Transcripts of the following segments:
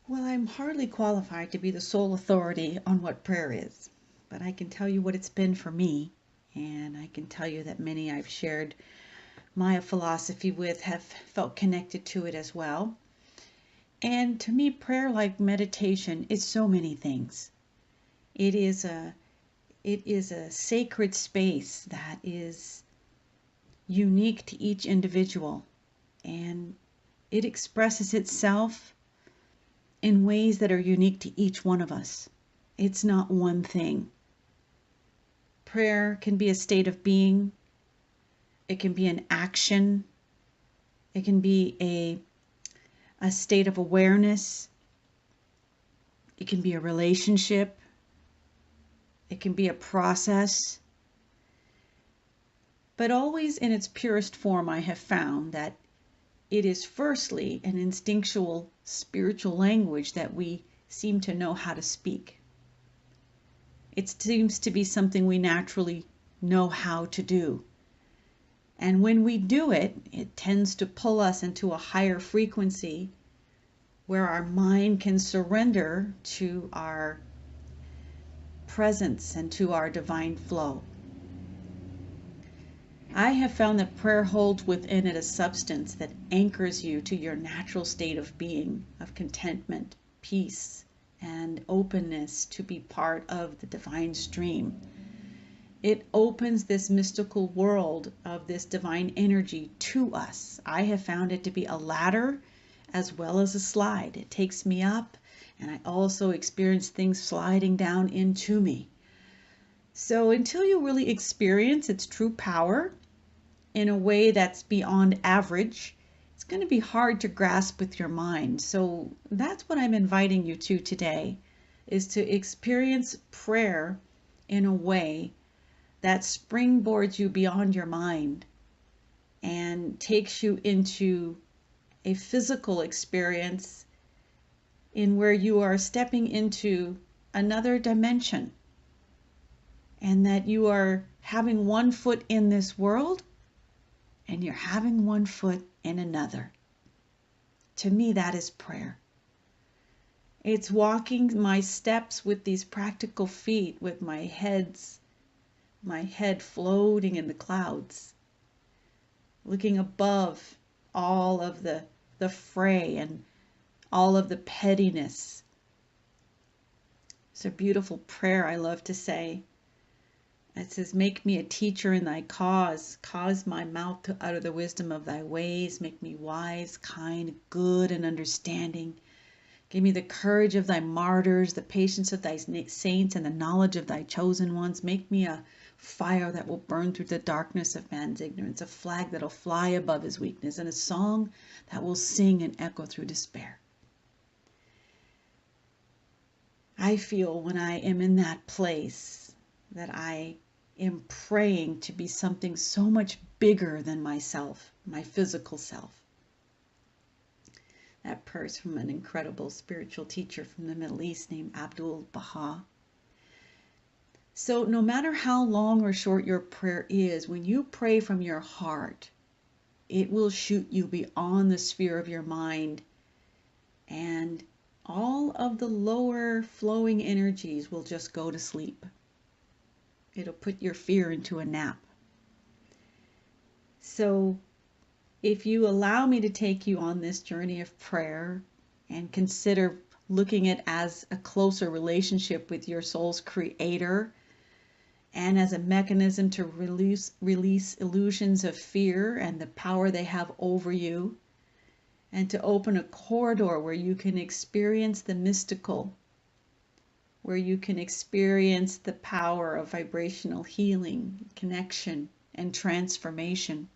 Well, I'm hardly qualified to be the sole authority on what prayer is, but I can tell you what it's been for me, and I can tell you that many I've shared my philosophy with have felt connected to it as well. And to me, prayer, like meditation, is so many things. It is a sacred space that is unique to each individual, and it expresses itself in ways that are unique to each one of us. It's not one thing. Prayer can be a state of being, it can be an action, it can be a state of awareness, it can be a relationship, it can be a process. But always in its purest form, I have found that it is firstly an instinctual spiritual language that we seem to know how to speak. It seems to be something we naturally know how to do. And when we do it, it tends to pull us into a higher frequency where our mind can surrender to our presence and to our divine flow. I have found that prayer holds within it a substance that anchors you to your natural state of being, of contentment, peace, and openness to be part of the divine stream. It opens this mystical world of this divine energy to us. I have found it to be a ladder as well as a slide. It takes me up, and I also experience things sliding down into me. So until you really experience its true power in a way that's beyond average, it's going to be hard to grasp with your mind. So that's what I'm inviting you to today, is to experience prayer in a way that springboards you beyond your mind and takes you into a physical experience in where you are stepping into another dimension, and that you are having one foot in this world and you're having one foot in another. To me, that is prayer. It's walking my steps with these practical feet, with my head floating in the clouds, looking above all of the fray and all of the pettiness. It's a beautiful prayer I love to say. It says, "Make me a teacher in thy cause my mouth to utter the wisdom of thy ways, make me wise, kind, good, and understanding. Give me the courage of thy martyrs, the patience of thy saints, and the knowledge of thy chosen ones. Make me a fire that will burn through the darkness of man's ignorance, a flag that will fly above his weakness, and a song that will sing and echo through despair." I feel when I am in that place that I am praying to be something so much bigger than myself, my physical self. That prayer is from an incredible spiritual teacher from the Middle East named Abdul Baha. So no matter how long or short your prayer is, when you pray from your heart, it will shoot you beyond the sphere of your mind, and all of the lower flowing energies will just go to sleep. It'll put your fear into a nap. So if you allow me to take you on this journey of prayer and consider looking at it as a closer relationship with your soul's creator, and as a mechanism to release illusions of fear and the power they have over you, and to open a corridor where you can experience the mystical, where you can experience the power of vibrational healing, connection, and transformation.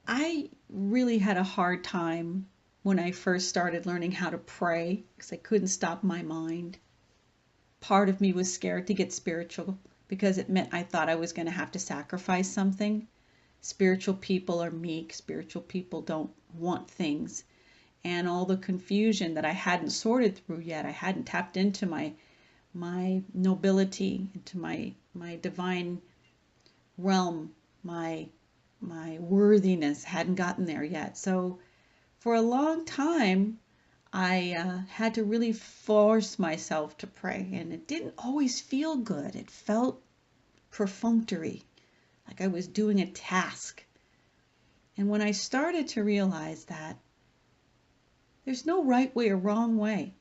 I really had a hard time when I first started learning how to pray because I couldn't stop my mind. Part of me was scared to get spiritual because it meant I thought I was going to have to sacrifice something. Spiritual people are meek. Spiritual people don't want things. And all the confusion that I hadn't sorted through yet, I hadn't tapped into my nobility, into my divine realm, my worthiness hadn't gotten there yet. So for a long time, I had to really force myself to pray, and it didn't always feel good. It felt perfunctory, like I was doing a task. And when I started to realize that there's no right way or wrong way,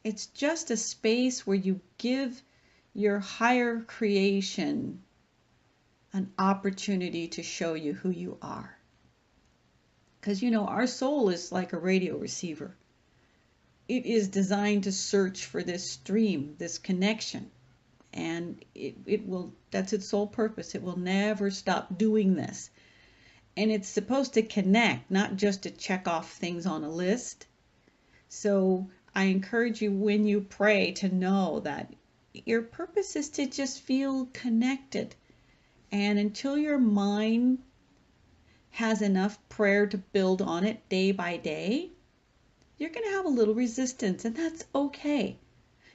it's just a space where you give your higher creation an opportunity to show you who you are. Because our soul is like a radio receiver. It is designed to search for this stream, this connection. And that's its sole purpose. It will never stop doing this. And it's supposed to connect, not just to check off things on a list. So I encourage you when you pray to know that your purpose is to just feel connected. And until your mind has enough prayer to build on it day by day, you're going to have a little resistance, and that's okay.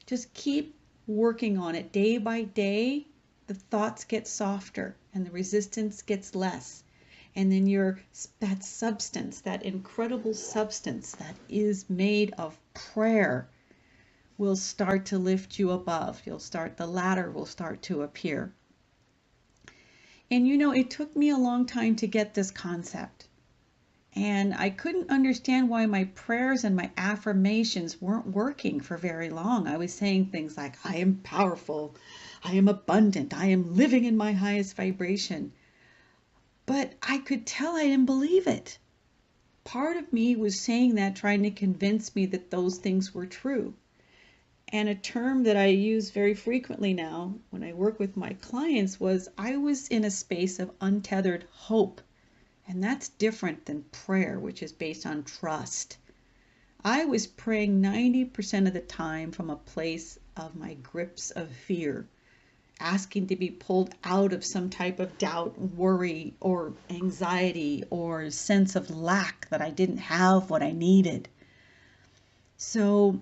Just keep working on it day by day. The thoughts get softer and the resistance gets less. And then that substance, that incredible substance that is made of prayer, will start to lift you above. The ladder will start to appear. And it took me a long time to get this concept. And I couldn't understand why my prayers and my affirmations weren't working for very long. I was saying things like, I am powerful, I am abundant, I am living in my highest vibration. But I could tell I didn't believe it. Part of me was saying that, trying to convince me that those things were true. And a term that I use very frequently now when I work with my clients was I was in a space of untethered hope. And that's different than prayer, which is based on trust. I was praying 90% of the time from a place of my grips of fear, asking to be pulled out of some type of doubt, worry, or anxiety, or sense of lack that I didn't have what I needed. So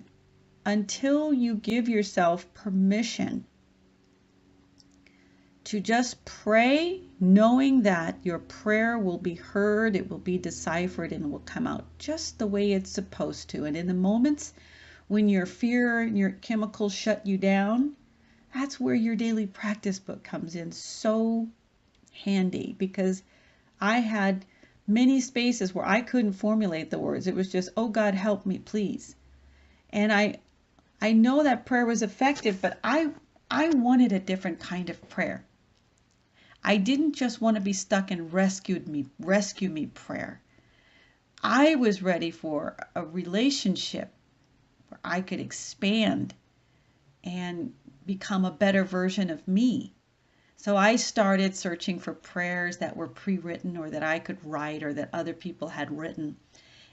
until you give yourself permission to just pray, knowing that your prayer will be heard, it will be deciphered, and it will come out just the way it's supposed to. And in the moments when your fear and your chemicals shut you down, that's where your daily practice book comes in so handy, because I had many spaces where I couldn't formulate the words. It was just, oh God, help me, please. And I know that prayer was effective, but I wanted a different kind of prayer. I didn't just want to be stuck in rescue me prayer. I was ready for a relationship where I could expand and become a better version of me. So I started searching for prayers that were pre-written or that I could write or that other people had written.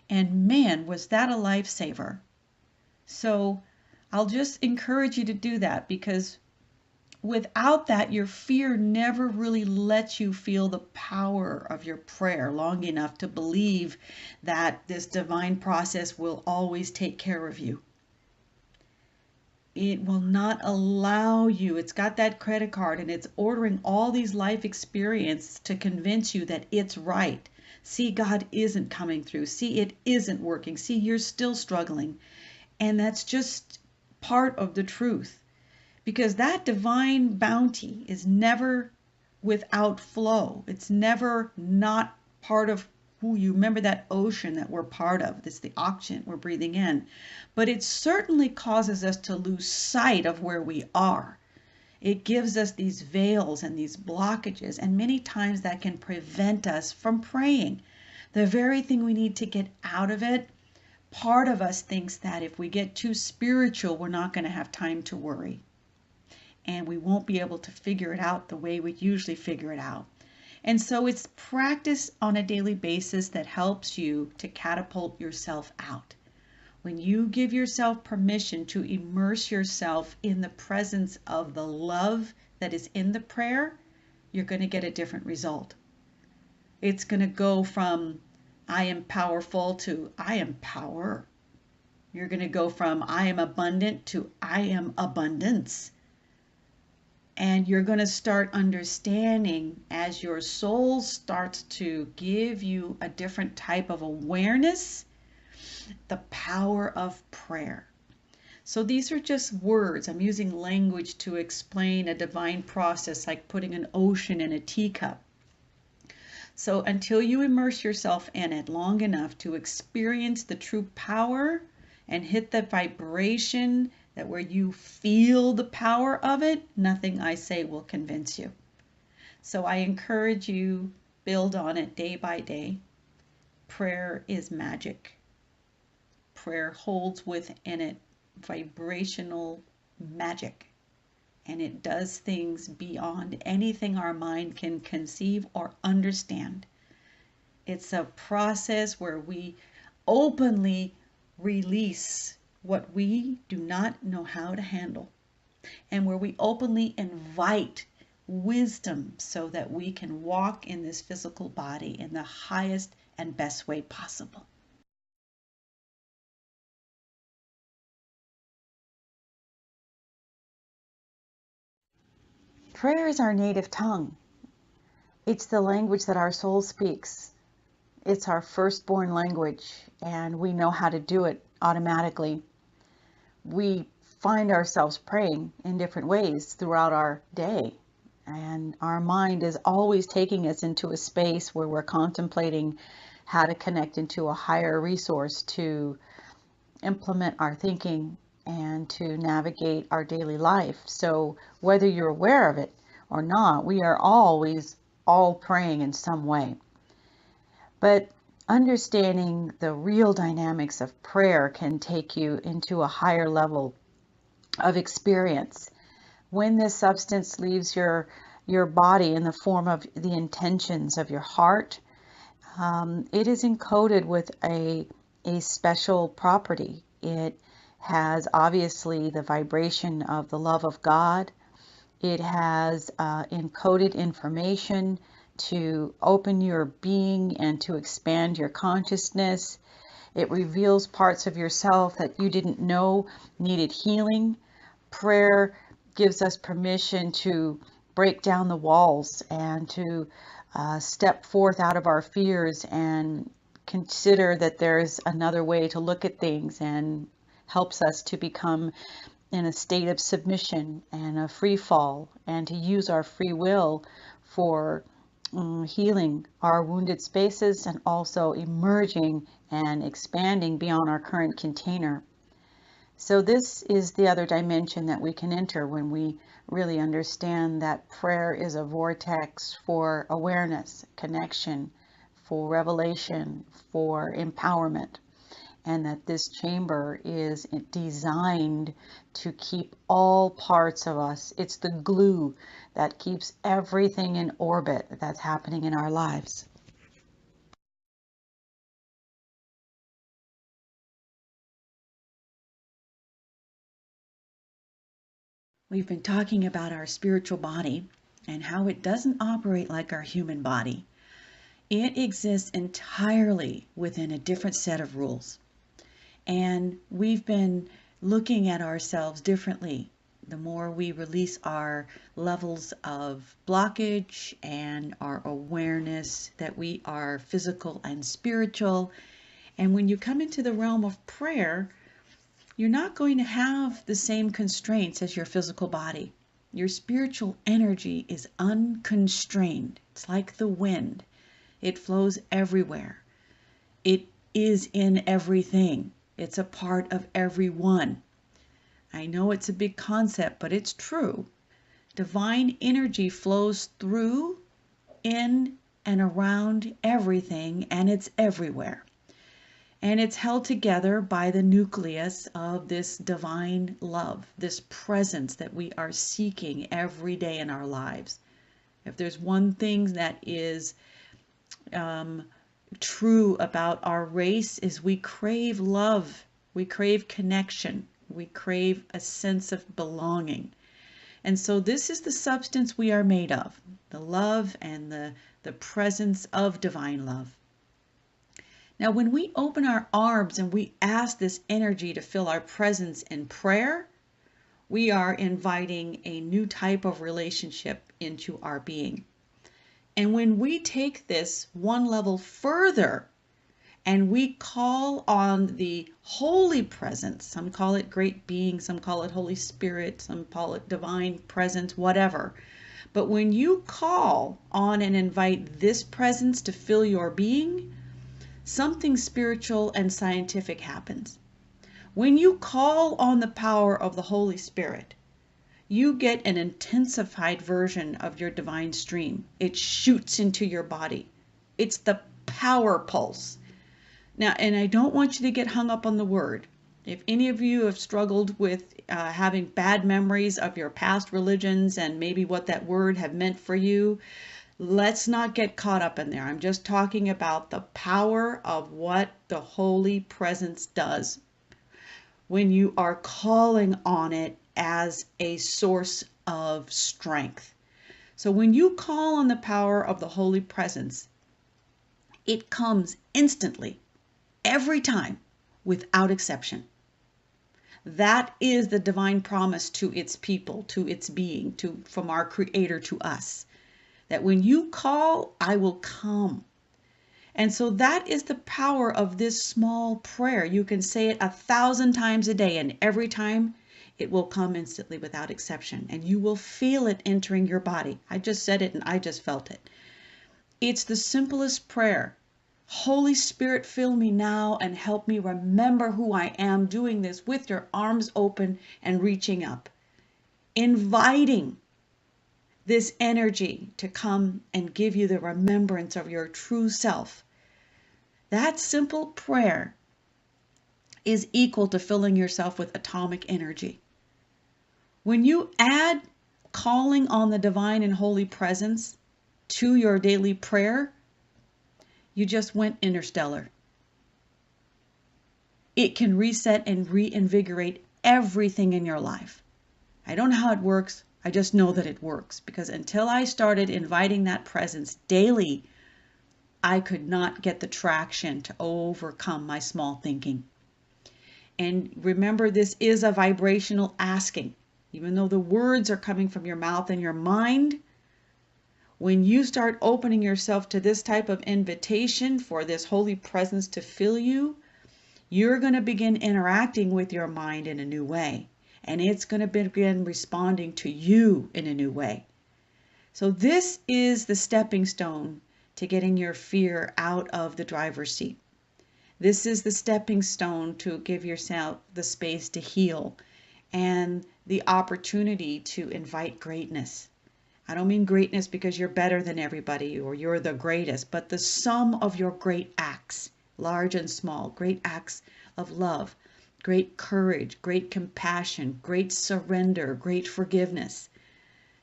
And man, was that a lifesaver. So I'll just encourage you to do that, because without that, your fear never really lets you feel the power of your prayer long enough to believe that this divine process will always take care of you. It will not allow you. It's got that credit card and it's ordering all these life experiences to convince you that it's right. See, God isn't coming through. See, it isn't working. See, you're still struggling. And that's just part of the truth. Because that divine bounty is never without flow. It's never not part of who you. Remember that ocean that we're part of. It's the oxygen we're breathing in. But it certainly causes us to lose sight of where we are. It gives us these veils and these blockages, and many times that can prevent us from praying. The very thing we need to get out of it. Part of us thinks that if we get too spiritual, we're not going to have time to worry. And we won't be able to figure it out the way we usually figure it out. And so it's practice on a daily basis that helps you to catapult yourself out. When you give yourself permission to immerse yourself in the presence of the love that is in the prayer, you're going to get a different result. It's going to go from I am powerful to I am power. You're going to go from I am abundant to I am abundance. And you're going to start understanding as your soul starts to give you a different type of awareness, the power of prayer. So these are just words. I'm using language to explain a divine process, like putting an ocean in a teacup. So until you immerse yourself in it long enough to experience the true power and hit the vibration that where you feel the power of it, nothing I say will convince you. So I encourage you, build on it day by day. Prayer is magic. Prayer holds within it vibrational magic, and it does things beyond anything our mind can conceive or understand. It's a process where we openly release what we do not know how to handle, and where we openly invite wisdom so that we can walk in this physical body in the highest and best way possible. Prayer is our native tongue. It's the language that our soul speaks. It's our firstborn language, and we know how to do it automatically. We find ourselves praying in different ways throughout our day, and our mind is always taking us into a space where we're contemplating how to connect into a higher resource to implement our thinking and to navigate our daily life. So whether you're aware of it or not, we are always all praying in some way. But understanding the real dynamics of prayer can take you into a higher level of experience. When this substance leaves your body in the form of the intentions of your heart, it is encoded with a special property. It has obviously the vibration of the love of God. It has encoded information to open your being and to expand your consciousness. It reveals parts of yourself that you didn't know needed healing. Prayer gives us permission to break down the walls and to step forth out of our fears and consider that there's another way to look at things, and helps us to become in a state of submission and a free fall, and to use our free will for healing our wounded spaces and also emerging and expanding beyond our current container. So this is the other dimension that we can enter when we really understand that prayer is a vortex for awareness, connection, for revelation, for empowerment, and that this chamber is designed to keep all parts of us. It's the glue that keeps everything in orbit that's happening in our lives. We've been talking about our spiritual body and how it doesn't operate like our human body. It exists entirely within a different set of rules. And we've been looking at ourselves differently. The more we release our levels of blockage and our awareness that we are physical and spiritual. And when you come into the realm of prayer, you're not going to have the same constraints as your physical body. Your spiritual energy is unconstrained. It's like the wind. It flows everywhere. It is in everything. It's a part of everyone. I know it's a big concept, but it's true. Divine energy flows through, in, and around everything, and it's everywhere. And it's held together by the nucleus of this divine love, this presence that we are seeking every day in our lives. If there's one thing that is true about our race, is we crave love, we crave connection, we crave a sense of belonging. And so this is the substance we are made of, the love and the presence of divine love. Now, when we open our arms and we ask this energy to fill our presence in prayer, We are inviting a new type of relationship into our being. And when we take this one level further and we call on the holy presence, some call it great being, some call it Holy Spirit, some call it divine presence, whatever. But when you call on and invite this presence to fill your being, something spiritual and scientific happens. When you call on the power of the Holy Spirit, you get an intensified version of your divine stream. It shoots into your body. It's the power pulse. Now, and I don't want you to get hung up on the word. If any of you have struggled with having bad memories of your past religions and maybe what that word have meant for you, let's not get caught up in there. I'm just talking about the power of what the Holy Presence does when you are calling on it as a source of strength. So when you call on the power of the Holy Presence, it comes instantly, every time, without exception. That is the divine promise to its people, to its being, from our Creator to us. That when you call, I will come. And so that is the power of this small prayer. You can say it 1,000 times a day, and every time it will come instantly without exception. And you will feel it entering your body. I just said it and I just felt it. It's the simplest prayer. Holy Spirit, fill me now and help me remember who I am, doing this with your arms open and reaching up. Inviting this energy to come and give you the remembrance of your true self. That simple prayer is equal to filling yourself with atomic energy. When you add calling on the divine and holy presence to your daily prayer, you just went interstellar. It can reset and reinvigorate everything in your life. I don't know how it works. I just know that it works, because until I started inviting that presence daily, I could not get the traction to overcome my small thinking. And remember, this is a vibrational asking. Even though the words are coming from your mouth and your mind, when you start opening yourself to this type of invitation for this holy presence to fill you, you're going to begin interacting with your mind in a new way. And it's going to begin responding to you in a new way. So this is the stepping stone to getting your fear out of the driver's seat. This is the stepping stone to give yourself the space to heal and the opportunity to invite greatness. I don't mean greatness because you're better than everybody or you're the greatest, but the sum of your great acts, large and small, great acts of love, great courage, great compassion, great surrender, great forgiveness.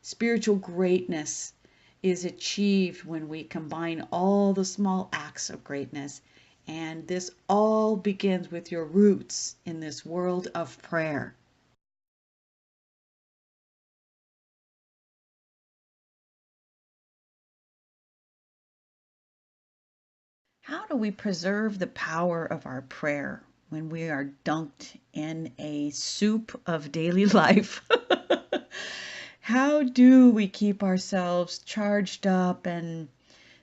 Spiritual greatness is achieved when we combine all the small acts of greatness. And this all begins with your roots in this world of prayer. How do we preserve the power of our prayer when we are dunked in a soup of daily life? How do we keep ourselves charged up and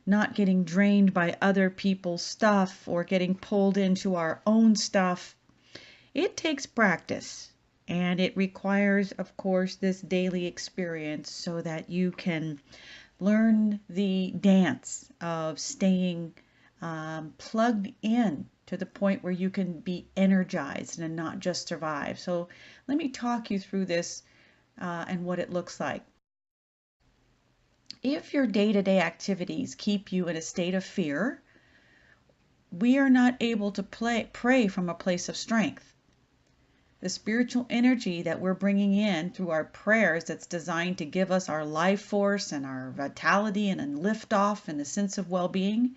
not getting drained by other people's stuff or getting pulled into our own stuff? It takes practice, and it requires, of course, this daily experience so that you can learn the dance of staying plugged in to the point where you can be energized and not just survive. So let me talk you through this and what it looks like. If your day-to-day activities keep you in a state of fear, we are not able to pray from a place of strength. The spiritual energy that we're bringing in through our prayers, that's designed to give us our life force and our vitality and a lift off and a sense of well-being,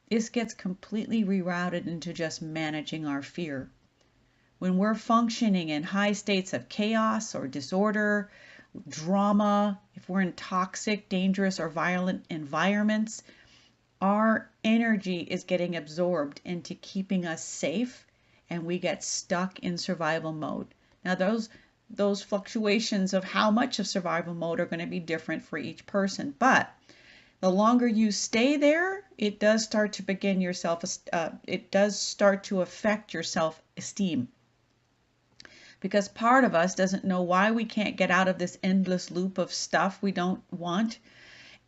this gets completely rerouted into just managing our fear. When we're functioning in high states of chaos or disorder, drama, if we're in toxic, dangerous, or violent environments, our energy is getting absorbed into keeping us safe, and we get stuck in survival mode. Now, those fluctuations of how much of survival mode are going to be different for each person. But the longer you stay there, it does start to begin it does start to affect your self-esteem. Because part of us doesn't know why we can't get out of this endless loop of stuff we don't want.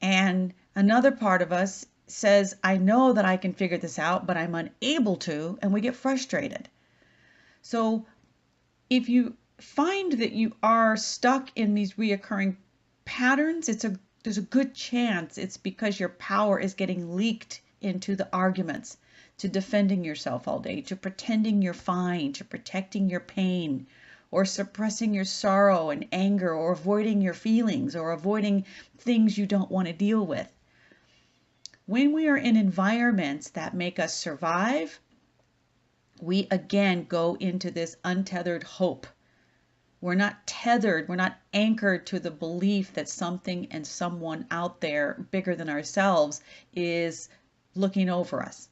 And another part of us says, I know that I can figure this out, but I'm unable to, and we get frustrated. So if you find that you are stuck in these reoccurring patterns, there's a good chance it's because your power is getting leaked into the arguments, to defending yourself all day, to pretending you're fine, to protecting your pain, or suppressing your sorrow and anger, or avoiding your feelings, or avoiding things you don't want to deal with. When we are in environments that make us survive, we again go into this untethered hope. We're not tethered, we're not anchored to the belief that something and someone out there bigger than ourselves is looking over us.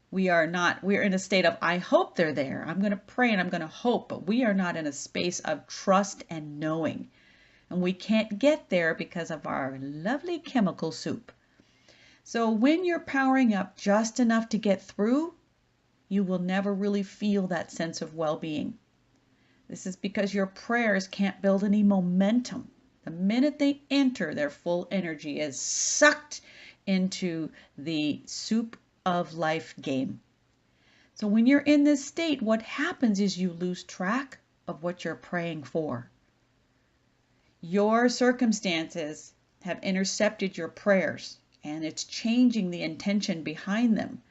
We're in a state of, I hope they're there. I'm going to pray and I'm going to hope, but we are not in a space of trust and knowing. And we can't get there because of our lovely chemical soup. So when you're powering up just enough to get through, you will never really feel that sense of well-being. This is because your prayers can't build any momentum. The minute they enter, their full energy is sucked into the soup of life game. So when you're in this state, what happens is you lose track of what you're praying for. Your circumstances have intercepted your prayers, and it's changing the intention behind them.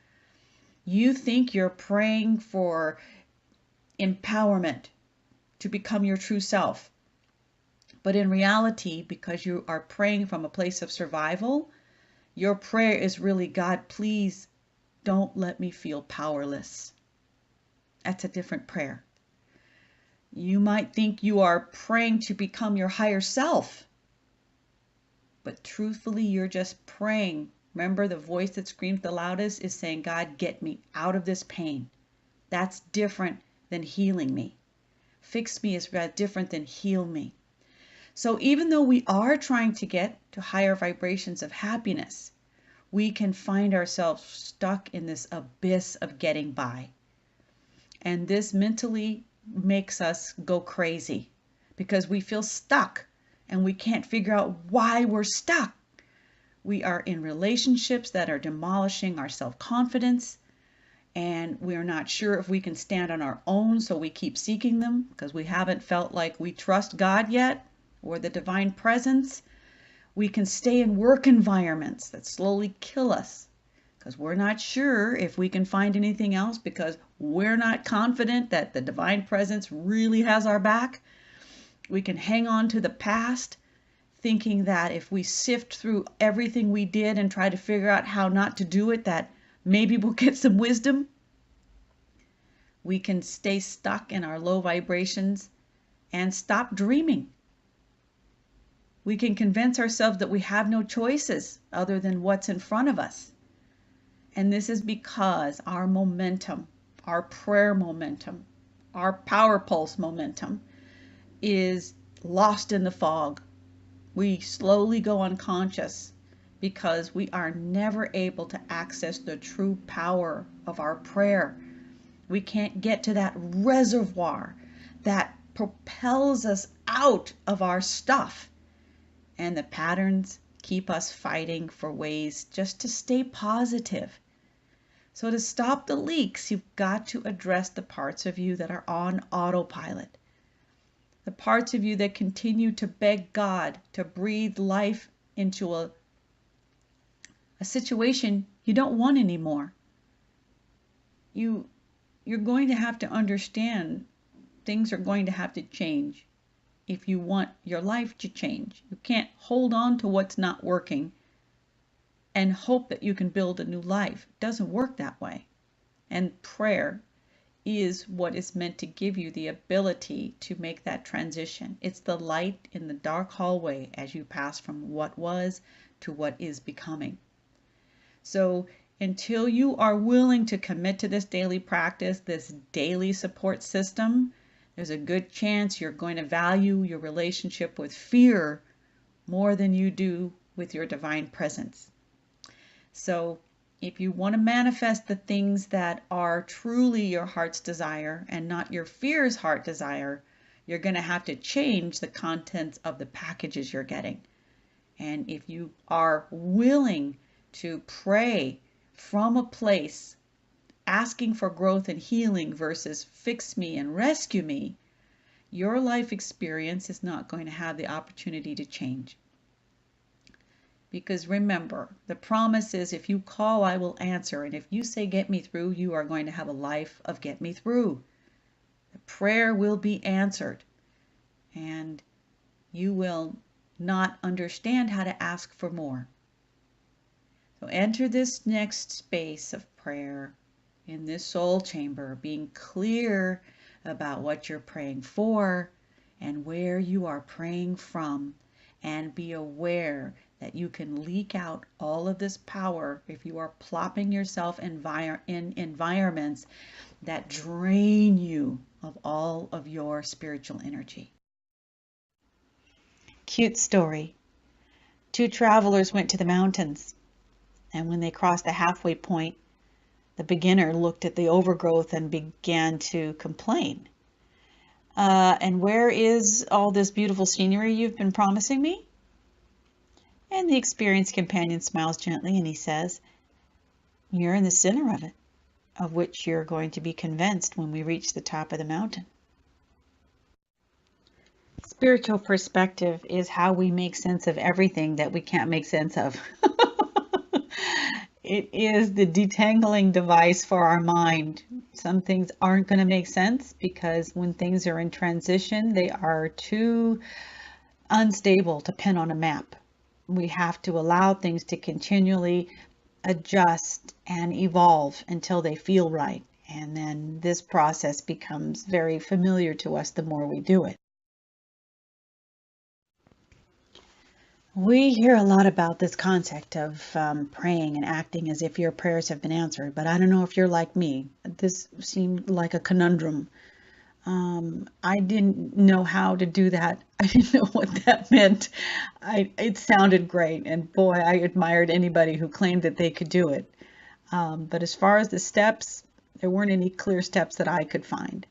You think you're praying for empowerment to become your true self. But in reality, because you are praying from a place of survival, your prayer is really, God, please don't let me feel powerless. That's a different prayer. You might think you are praying to become your higher self, but truthfully, you're just praying. Remember, the voice that screams the loudest is saying, God, get me out of this pain. That's different than healing me. Fix me is different than heal me. So even though we are trying to get to higher vibrations of happiness, we can find ourselves stuck in this abyss of getting by. And this mentally makes us go crazy because we feel stuck and we can't figure out why we're stuck. We are in relationships that are demolishing our self-confidence, and we're not sure if we can stand on our own, so we keep seeking them because we haven't felt like we trust God yet or the divine presence. We can stay in work environments that slowly kill us because we're not sure if we can find anything else because we're not confident that the divine presence really has our back. We can hang on to the past, thinking that if we sift through everything we did and try to figure out how not to do it, that maybe we'll get some wisdom. We can stay stuck in our low vibrations and stop dreaming. We can convince ourselves that we have no choices other than what's in front of us. And this is because our momentum, our prayer momentum, our power pulse momentum is lost in the fog. We slowly go unconscious because we are never able to access the true power of our prayer. We can't get to that reservoir that propels us out of our stuff. And the patterns keep us fighting for ways just to stay positive. So to stop the leaks, you've got to address the parts of you that are on autopilot. The parts of you that continue to beg God to breathe life into a situation you don't want anymore. You're going to have to understand things are going to have to change if you want your life to change. You can't hold on to what's not working and hope that you can build a new life. It doesn't work that way. And prayer is what is meant to give you the ability to make that transition. It's the light in the dark hallway as you pass from what was to what is becoming. So until you are willing to commit to this daily practice, this daily support system, there's a good chance you're going to value your relationship with fear more than you do with your divine presence. So if you want to manifest the things that are truly your heart's desire and not your fear's heart desire, you're going to have to change the contents of the packages you're getting. And if you are willing to pray from a place asking for growth and healing versus fix me and rescue me, your life experience is not going to have the opportunity to change. Because remember, the promise is if you call, I will answer. And if you say, get me through, you are going to have a life of get me through. The prayer will be answered. And you will not understand how to ask for more. So enter this next space of prayer in this soul chamber, being clear about what you're praying for and where you are praying from, and be aware that you can leak out all of this power if you are plopping yourself in environments that drain you of all of your spiritual energy. Cute story. Two travelers went to the mountains, and when they crossed the halfway point, the beginner looked at the overgrowth and began to complain. And where is all this beautiful scenery you've been promising me? And the experienced companion smiles gently and he says, you're in the center of it, of which you're going to be convinced when we reach the top of the mountain. Spiritual perspective is how we make sense of everything that we can't make sense of. It is the detangling device for our mind. Some things aren't going to make sense because when things are in transition, they are too unstable to pin on a map. We have to allow things to continually adjust and evolve until they feel right. And then this process becomes very familiar to us the more we do it. We hear a lot about this concept of praying and acting as if your prayers have been answered, but I don't know if you're like me. This seemed like a conundrum. I didn't know how to do that. I didn't know what that meant. It sounded great, and boy, I admired anybody who claimed that they could do it. But as far as the steps, there weren't any clear steps that I could find.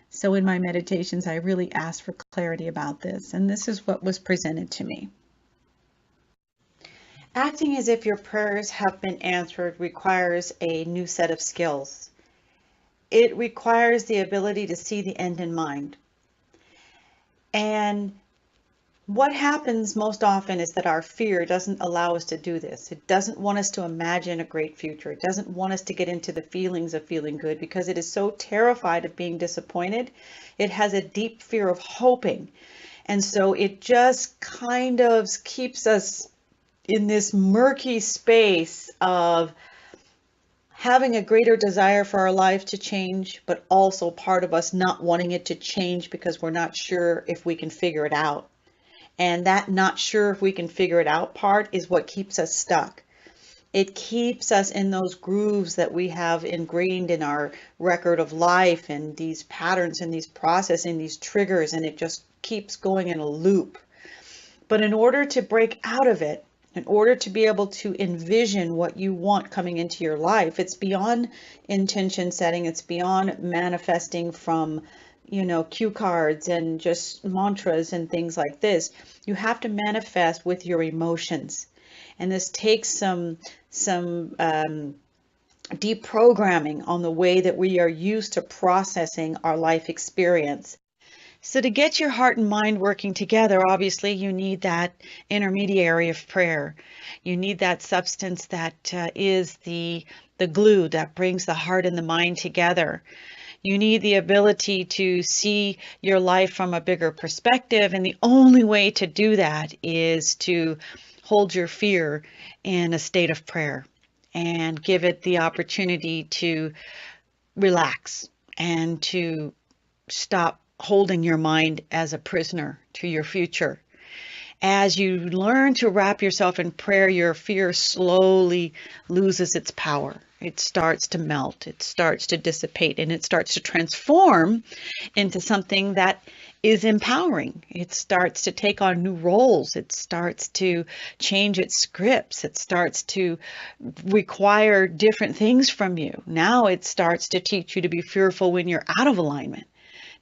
So in my meditations, I really asked for clarity about this, and this is what was presented to me. Acting as if your prayers have been answered requires a new set of skills. It requires the ability to see the end in mind. And what happens most often is that our fear doesn't allow us to do this. It doesn't want us to imagine a great future. It doesn't want us to get into the feelings of feeling good because it is so terrified of being disappointed. It has a deep fear of hoping. And so it just kind of keeps us in this murky space of having a greater desire for our life to change, but also part of us not wanting it to change because we're not sure if we can figure it out. And that not sure if we can figure it out part is what keeps us stuck. It keeps us in those grooves that we have ingrained in our record of life and these patterns and these processing, these triggers, and it just keeps going in a loop. But in order to break out of it, in order to be able to envision what you want coming into your life, it's beyond intention setting. It's beyond manifesting from, cue cards and just mantras and things like this. You have to manifest with your emotions. And this takes some deprogramming on the way that we are used to processing our life experience. So to get your heart and mind working together, obviously you need that intermediary of prayer. You need that substance that is the glue that brings the heart and the mind together. You need the ability to see your life from a bigger perspective. And the only way to do that is to hold your fear in a state of prayer and give it the opportunity to relax and to stop holding your mind as a prisoner to your future. As you learn to wrap yourself in prayer, your fear slowly loses its power. It starts to melt, it starts to dissipate, and it starts to transform into something that is empowering. It starts to take on new roles. It starts to change its scripts. It starts to require different things from you. Now it starts to teach you to be fearful when you're out of alignment.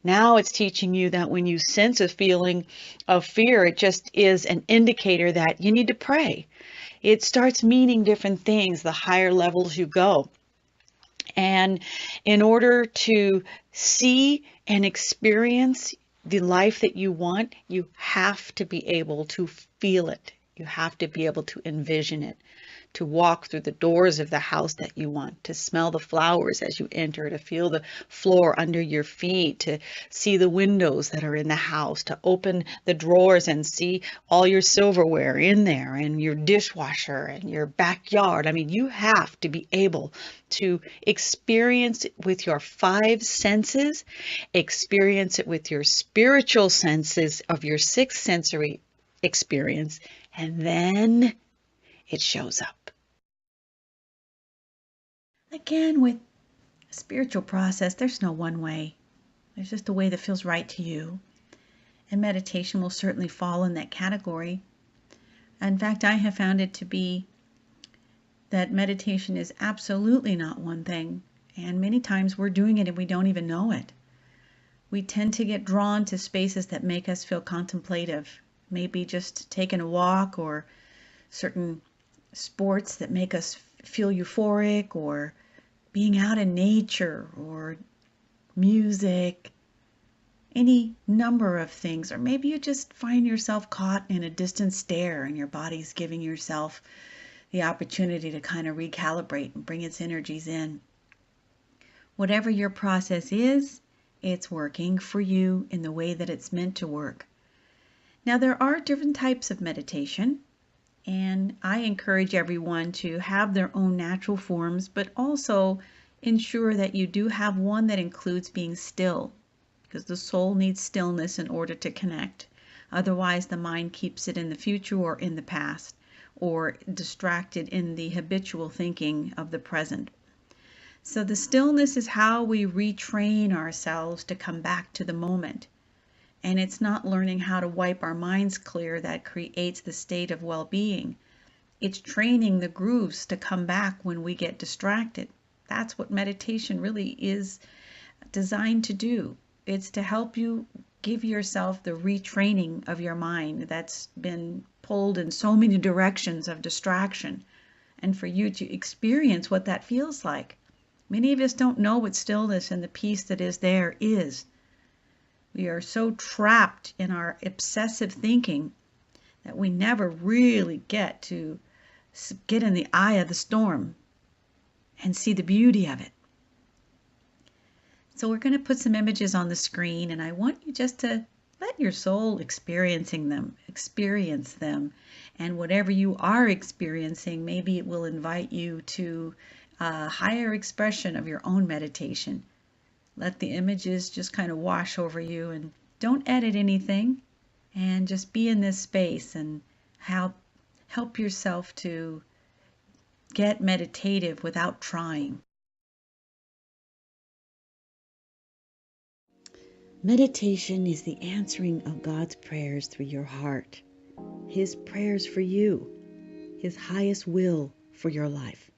Now it's teaching you that when you sense a feeling of fear, it just is an indicator that you need to pray. It starts meaning different things the higher levels you go. And in order to see and experience the life that you want, you have to be able to feel it. You have to be able to envision it, to walk through the doors of the house that you want, to smell the flowers as you enter, to feel the floor under your feet, to see the windows that are in the house, to open the drawers and see all your silverware in there and your dishwasher and your backyard. I mean, you have to be able to experience it with your five senses, experience it with your spiritual senses of your sixth sensory experience, and then it shows up. Again, with a spiritual process, there's no one way. There's just a way that feels right to you. And meditation will certainly fall in that category. In fact, I have found it to be that meditation is absolutely not one thing. And many times we're doing it and we don't even know it. We tend to get drawn to spaces that make us feel contemplative. Maybe just taking a walk, or certain sports that make us feel euphoric, or being out in nature, or music, any number of things. Or maybe you just find yourself caught in a distant stare and your body's giving yourself the opportunity to kind of recalibrate and bring its energies in. Whatever your process is, it's working for you in the way that it's meant to work. Now, there are different types of meditation, and I encourage everyone to have their own natural forms, but also ensure that you do have one that includes being still, because the soul needs stillness in order to connect. Otherwise, the mind keeps it in the future or in the past, or distracted in the habitual thinking of the present. So the stillness is how we retrain ourselves to come back to the moment. And it's not learning how to wipe our minds clear that creates the state of well-being. It's training the grooves to come back when we get distracted. That's what meditation really is designed to do. It's to help you give yourself the retraining of your mind that's been pulled in so many directions of distraction, and for you to experience what that feels like. Many of us don't know what stillness and the peace that is there is. We are so trapped in our obsessive thinking that we never really get to get in the eye of the storm and see the beauty of it. So we're going to put some images on the screen, and I want you just to let your soul experience them. And whatever you are experiencing, maybe it will invite you to a higher expression of your own meditation. Let the images just kind of wash over you, and don't edit anything, and just be in this space and help yourself to get meditative without trying. Meditation is the answering of God's prayers through your heart, His prayers for you, His highest will for your life.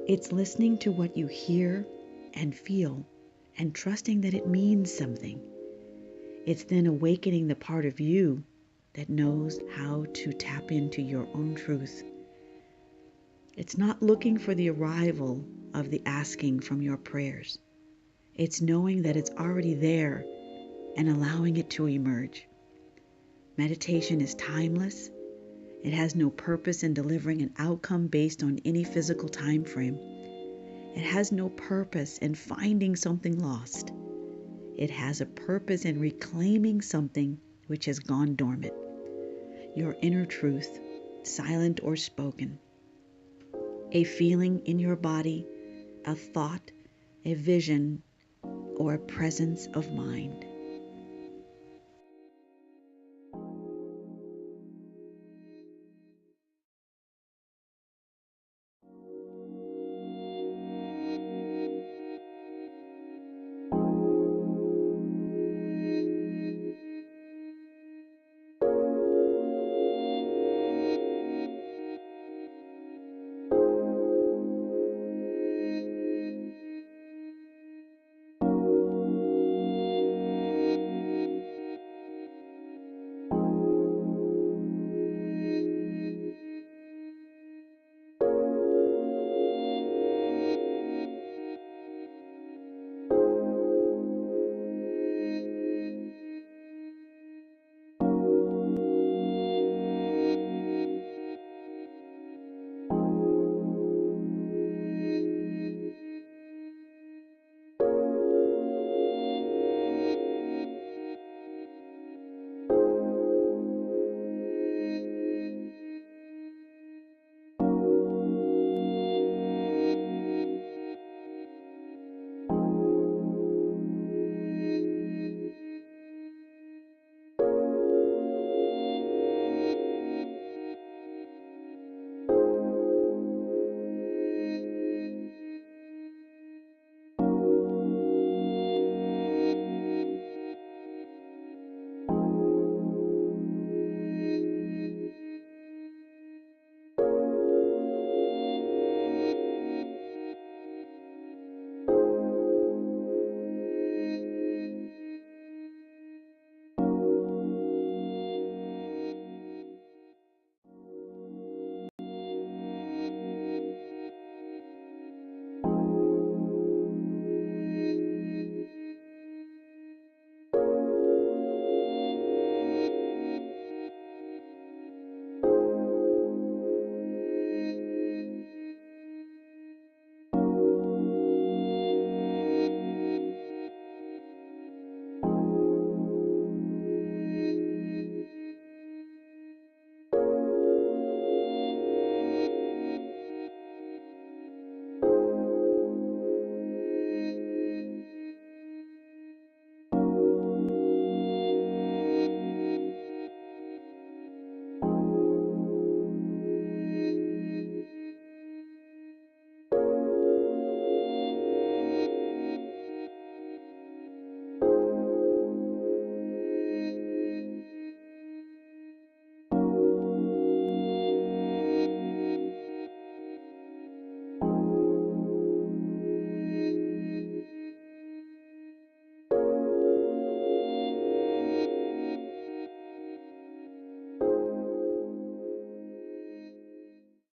It's listening to what you hear and feel and trusting that it means something. It's then awakening the part of you that knows how to tap into your own truth. It's not looking for the arrival of the asking from your prayers. It's knowing that it's already there and allowing it to emerge. Meditation is timeless. It has no purpose in delivering an outcome based on any physical time frame. It has no purpose in finding something lost. It has a purpose in reclaiming something which has gone dormant. Your inner truth, silent or spoken. A feeling in your body, a thought, a vision, or a presence of mind.